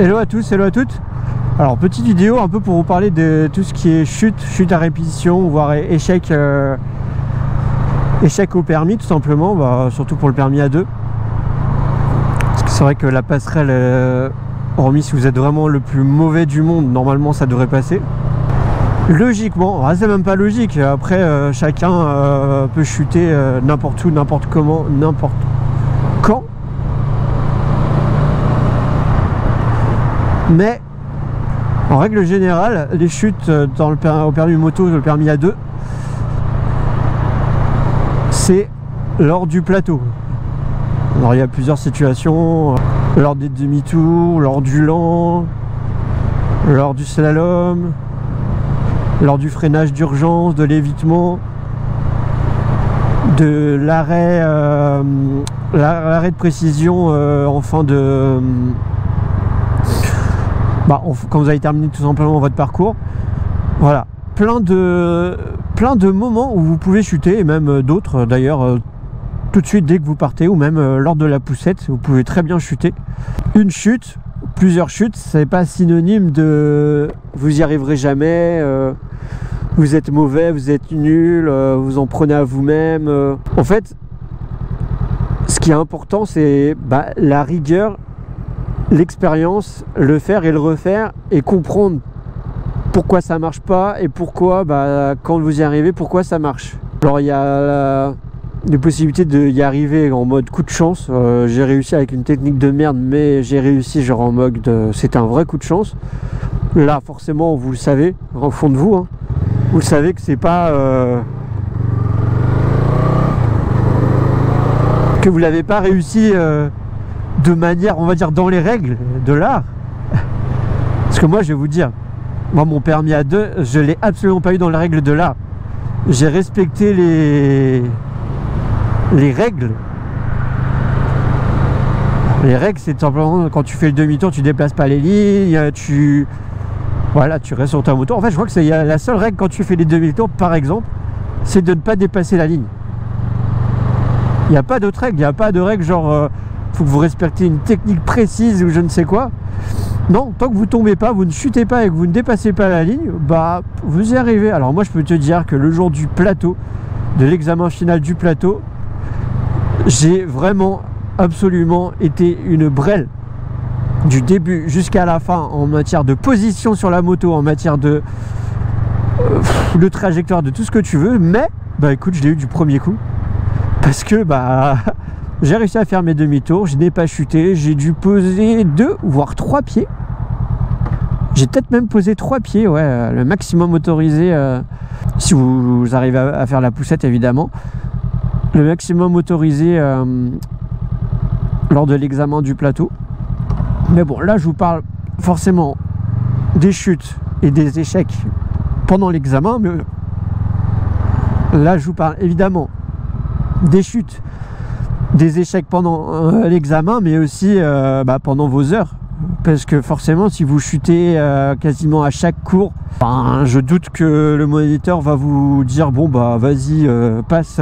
Hello à tous, hello à toutes. Alors petite vidéo un peu pour vous parler de tout ce qui est chute à répétition, voire échec, échec au permis tout simplement, surtout pour le permis A2. Parce que c'est vrai que la passerelle, hormis si vous êtes vraiment le plus mauvais du monde, normalement ça devrait passer. Logiquement, c'est même pas logique, après chacun peut chuter n'importe où, n'importe comment, n'importe quand. Mais en règle générale, les chutes au permis moto, le permis A2, c'est lors du plateau. Alors il y a plusieurs situations, lors des demi-tours, lors du lent, lors du slalom, lors du freinage d'urgence, de l'évitement, de l'arrêt de précision en fin de... quand vous avez terminé tout simplement votre parcours. Voilà, plein de moments où vous pouvez chuter, et même d'autres d'ailleurs tout de suite dès que vous partez, ou même lors de la poussette, vous pouvez très bien chuter. Une chute, plusieurs chutes, c'est pas synonyme de vous y arriverez jamais, vous êtes mauvais, vous êtes nul, vous en prenez à vous-même. En fait, ce qui est important, c'est la rigueur, l'expérience, le faire et le refaire, et comprendre pourquoi ça marche pas et pourquoi quand vous y arrivez, pourquoi ça marche. Alors il y a des possibilités de y arriver en mode coup de chance. J'ai réussi avec une technique de merde, mais j'ai réussi genre en mode c'était un vrai coup de chance. Là forcément vous le savez au fond de vous, hein. Vous le savez que c'est pas que vous l'avez pas réussi de manière, on va dire, dans les règles de l'art. Parce que moi, je vais vous dire, moi, mon permis A2, je l'ai absolument pas eu dans les règles de l'art. J'ai respecté les règles. Les règles, c'est simplement quand tu fais le demi-tour, tu déplaces pas les lignes, tu restes sur ta moto. En fait, je crois que c'est la seule règle quand tu fais les demi-tours, par exemple, c'est de ne pas dépasser la ligne. Il n'y a pas d'autre règle, il n'y a pas de règle genre faut que vous respectez une technique précise ou je ne sais quoi. Non, tant que vous tombez pas, vous ne chutez pas et que vous ne dépassez pas la ligne, vous y arrivez. Alors moi je peux te dire que le jour du plateau, de l'examen final du plateau, j'ai vraiment absolument été une brêle du début jusqu'à la fin en matière de position sur la moto, en matière de trajectoire, de tout ce que tu veux. Mais écoute, je l'ai eu du premier coup parce que j'ai réussi à faire mes demi-tours, je n'ai pas chuté, j'ai dû poser 2 voire 3 pieds. J'ai peut-être même posé 3 pieds, ouais, le maximum autorisé, si vous arrivez à faire la poussette évidemment. Le maximum autorisé lors de l'examen du plateau. Mais bon, là je vous parle forcément des chutes et des échecs pendant l'examen, mais là je vous parle évidemment des chutes, des échecs pendant l'examen, mais aussi pendant vos heures, parce que forcément si vous chutez quasiment à chaque cours, je doute que le moniteur va vous dire bon vas-y, passe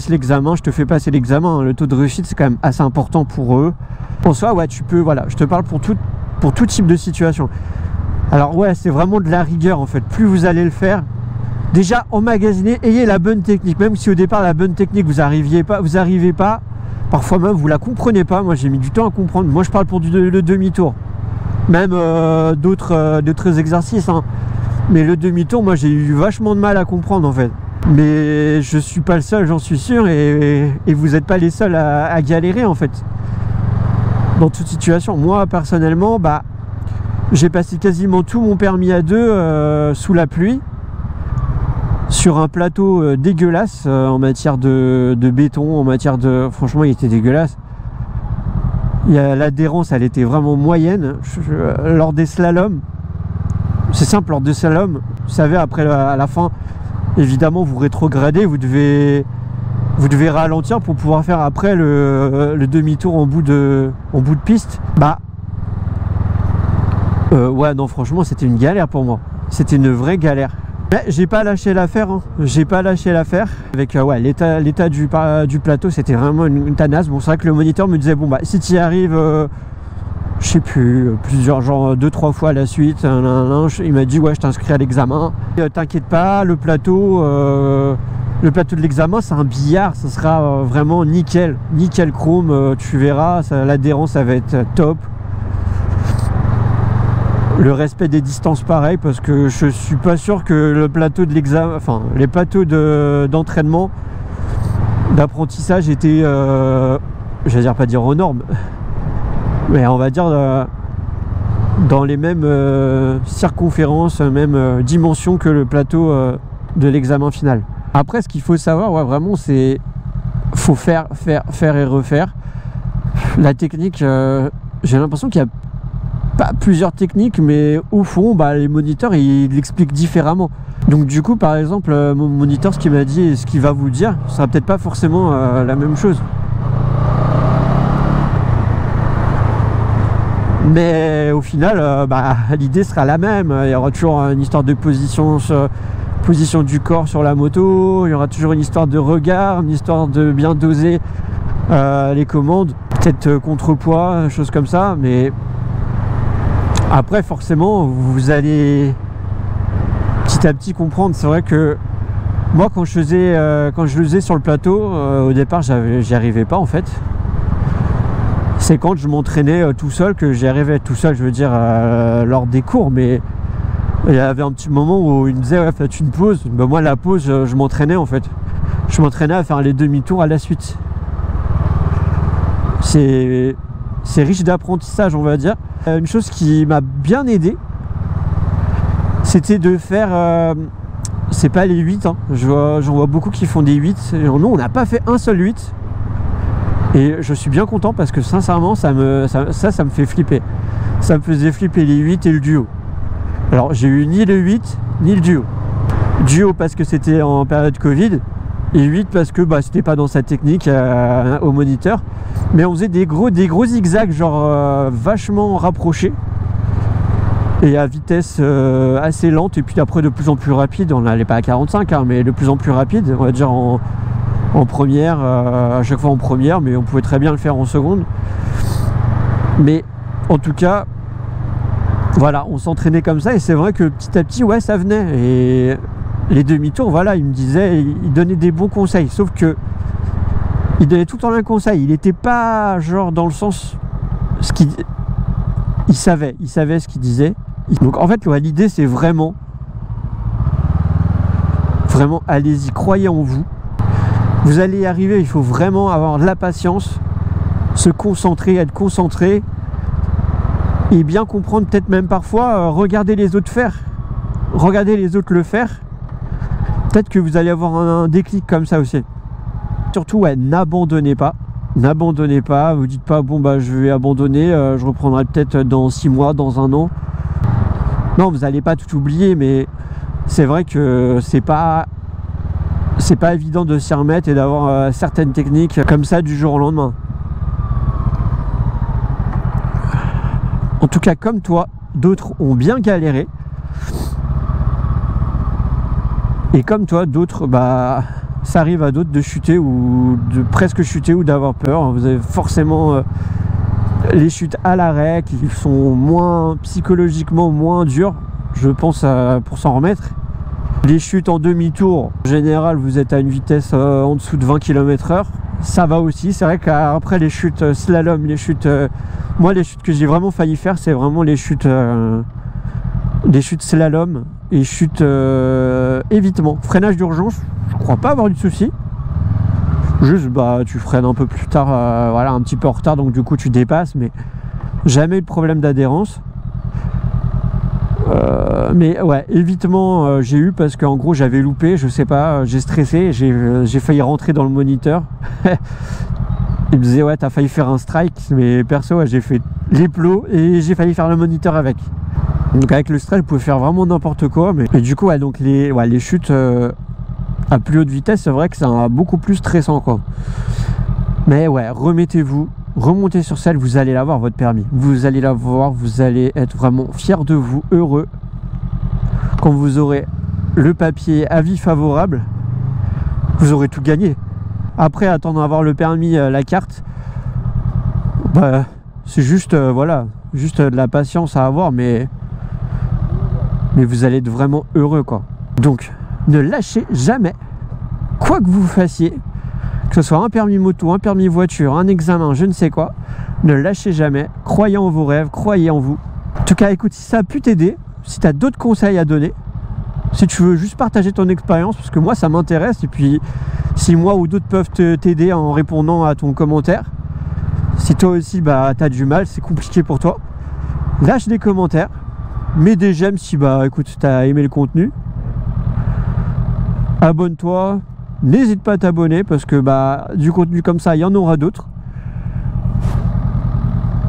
l'examen, je te fais passer l'examen. Le taux de réussite c'est quand même assez important pour eux. En soi, ouais, tu peux, voilà, je te parle pour tout type de situation. Alors ouais, c'est vraiment de la rigueur en fait. Plus vous allez le faire, déjà emmagasiner, ayez la bonne technique. Même si au départ la bonne technique vous arrivez pas, parfois même vous la comprenez pas. Moi j'ai mis du temps à comprendre. Moi je parle pour le demi-tour, même d'autres exercices, hein. Mais le demi-tour, moi j'ai eu vachement de mal à comprendre en fait. Mais je suis pas le seul, j'en suis sûr, et vous n'êtes pas les seuls à galérer en fait dans toute situation. Moi personnellement, j'ai passé quasiment tout mon permis A2 sous la pluie, sur un plateau dégueulasse en matière de béton, en matière de... Franchement, il était dégueulasse. L'adhérence, elle était vraiment moyenne. Lors des slaloms, c'est simple, lors des slaloms, vous savez, après à la fin, évidemment, vous rétrogradez, vous devez ralentir pour pouvoir faire après le demi-tour en bout de piste. Ouais, non, franchement, c'était une galère pour moi. C'était une vraie galère. Mais j'ai pas lâché l'affaire, hein. J'ai pas lâché l'affaire. Avec l'état du plateau, c'était vraiment une tanasse. Bon, c'est vrai que le moniteur me disait bon si tu y arrives je sais plus, plusieurs, genre 2-3 fois à la suite. Il m'a dit ouais, je t'inscris à l'examen. T'inquiète pas, le plateau de l'examen, c'est un billard, ça sera vraiment nickel chrome, tu verras, l'adhérence ça va être top. Le respect des distances pareil, parce que je suis pas sûr que le plateau de l'examen, enfin les plateaux d'entraînement, d'apprentissage étaient, je vais dire pas dire aux normes, mais on va dire dans les mêmes circonférences, même dimensions que le plateau de l'examen final. Après, ce qu'il faut savoir, ouais, vraiment, c'est faut faire et refaire. La technique, j'ai l'impression qu'il y a pas plusieurs techniques, mais au fond, bah, les moniteurs, ils l'expliquent différemment. Donc du coup, par exemple, mon moniteur, ce qu'il m'a dit et ce qu'il va vous dire, ce sera peut-être pas forcément la même chose. Mais au final, bah, l'idée sera la même. Il y aura toujours une histoire de position du corps sur la moto, il y aura toujours une histoire de regard, une histoire de bien doser les commandes, peut-être contrepoids, choses comme ça, mais après forcément vous allez petit à petit comprendre. C'est vrai que moi quand je le faisais sur le plateau, au départ j'y arrivais pas en fait. C'est quand je m'entraînais tout seul que j'y arrivais tout seul, je veux dire lors des cours, mais il y avait un petit moment où il me disait ouais, faites une pause. Ben, moi la pause je m'entraînais en fait. Je m'entraînais à faire les demi-tours à la suite. C'est riche d'apprentissage on va dire. Une chose qui m'a bien aidé, c'était de faire c'est pas les 8 hein. J'en vois beaucoup qui font des 8. Nous on n'a pas fait un seul 8. Et je suis bien content parce que sincèrement ça me fait flipper. Ça me faisait flipper les 8 et le duo. Alors j'ai eu ni le 8 ni le duo. Duo parce que c'était en période Covid et 8 parce que bah, c'était pas dans sa technique au moniteur. Mais on faisait des gros zigzags genre vachement rapprochés et à vitesse assez lente, et puis après de plus en plus rapide. On n'allait pas à 45 hein, mais de plus en plus rapide, on va dire en première, à chaque fois en première, mais on pouvait très bien le faire en seconde. Mais en tout cas voilà, on s'entraînait comme ça et c'est vrai que petit à petit ouais ça venait. Et les demi-tours, voilà, il me disait, il donnait des bons conseils, sauf que il donnait tout le temps un conseil, il n'était pas genre dans le sens il savait ce qu'il disait. Donc en fait ouais, l'idée c'est vraiment allez-y, croyez en vous, vous allez y arriver. Il faut vraiment avoir de la patience, se concentrer, être concentré et bien comprendre, peut-être même parfois regarder les autres faire, regarder les autres le faire, peut-être que vous allez avoir un déclic comme ça aussi. Surtout ouais, n'abandonnez pas, vous dites pas bon bah je vais abandonner, je reprendrai peut-être dans 6 mois, dans 1 an. Non, vous n'allez pas tout oublier, mais c'est vrai que c'est pas évident de s'y remettre et d'avoir certaines techniques comme ça du jour au lendemain. En tout cas, comme toi, d'autres ont bien galéré. Et comme toi, d'autres, bah, ça arrive à d'autres de chuter ou de presque chuter ou d'avoir peur. Vous avez forcément les chutes à l'arrêt qui sont moins psychologiquement moins dures, je pense, pour s'en remettre. Les chutes en demi-tour, en général, vous êtes à une vitesse en dessous de 20 km/h. Ça va aussi. C'est vrai qu'après les chutes slalom, les chutes... moi, les chutes que j'ai vraiment failli faire, c'est vraiment les chutes slalom et chutes évitement. Freinage d'urgence, je crois pas avoir eu de soucis. Juste, bah, tu freines un peu plus tard, voilà, un petit peu en retard, donc du coup, tu dépasses, mais jamais eu de problème d'adhérence. Mais ouais, évitement j'ai eu parce qu'en gros j'avais loupé, je sais pas, j'ai stressé, j'ai failli rentrer dans le moniteur. Il me disait ouais t'as failli faire un strike, mais perso ouais, j'ai fait les plots et j'ai failli faire le moniteur avec. Donc avec le stress je pouvais faire vraiment n'importe quoi, mais du coup ouais, donc les chutes à plus haute vitesse, c'est vrai que c'est beaucoup plus stressant quoi. Mais ouais, remettez-vous, remontez sur selle, vous allez l'avoir votre permis, vous allez l'avoir, vous allez être vraiment fier de vous, heureux quand vous aurez le papier avis favorable. Vous aurez tout gagné. Après attendre d'avoir le permis, la carte, bah c'est juste voilà, juste de la patience à avoir, mais vous allez être vraiment heureux, quoi. Donc, ne lâchez jamais, quoi que vous fassiez, que ce soit un permis moto, un permis voiture, un examen, je ne sais quoi, ne lâchez jamais, croyez en vos rêves, croyez en vous. En tout cas, écoute, si ça a pu t'aider, si tu as d'autres conseils à donner, si tu veux juste partager ton expérience, parce que moi ça m'intéresse, et puis si moi ou d'autres peuvent t'aider en répondant à ton commentaire, si toi aussi bah t'as du mal, c'est compliqué pour toi, lâche des commentaires, mets des j'aime si bah écoute t'as aimé le contenu, abonne-toi, n'hésite pas à t'abonner parce que bah du contenu comme ça il y en aura d'autres.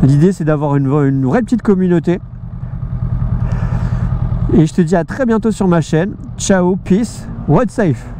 L'idée c'est d'avoir une vraie petite communauté. Et je te dis à très bientôt sur ma chaîne. Ciao, peace, ride safe.